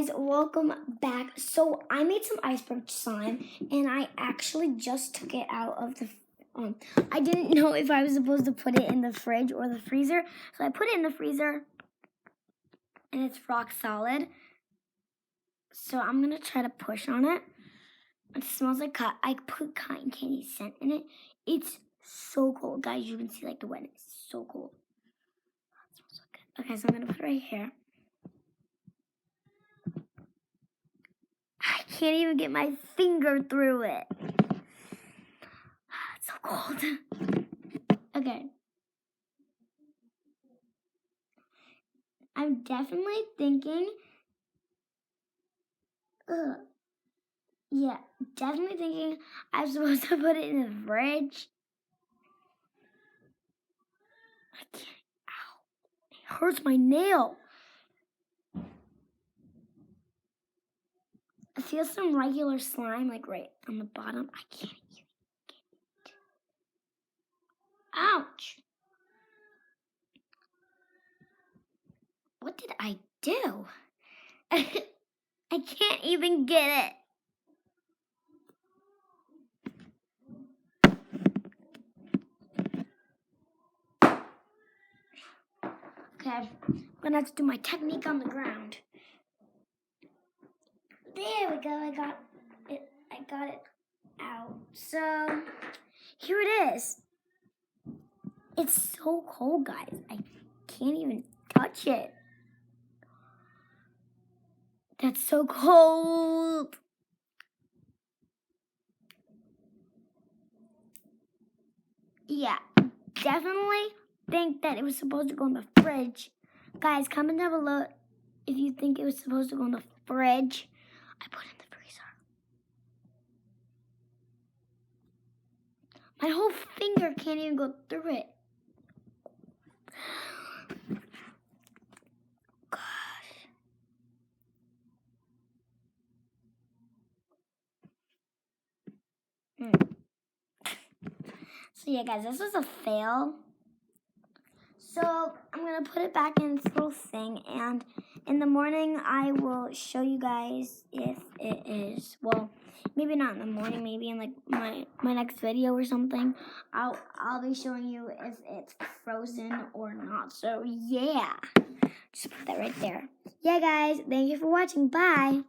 guys, welcome back. So I made some iceberg slime and I actually just took it out of the I didn't know if I was supposed to put it in the fridge or the freezer. So I put it in the freezer and it's rock solid. So I'm gonna try to push on it. It smells like I put cotton candy scent in it. It's so cold, guys. You can see like the wetness. It's so cold. It smells so good. Okay, so I'm gonna put it right here. I can't even get my finger through it. It's so cold. Okay. I'm definitely thinking, definitely thinking I'm supposed to put it in the fridge. I can't, ow, it hurts my nail. I feel some regular slime like right on the bottom. I can't even get it. Ouch. What did I do? I can't even get it. Okay, I'm gonna have to do my technique on the ground. There we go, I got it out. So, here it is. It's so cold, guys. I can't even touch it. That's so cold. Yeah, definitely think that it was supposed to go in the fridge. Guys, comment down below if you think it was supposed to go in the fridge. I put it in the freezer. My whole finger can't even go through it. Gosh. So yeah, guys, this was a fail. So I'm going to put it back in its little thing, and in the morning I will show you guys if it is, well, maybe not in the morning, maybe in like my next video or something. I'll be showing you if it's frozen or not. So yeah, just put that right there. Yeah, guys, thank you for watching. Bye.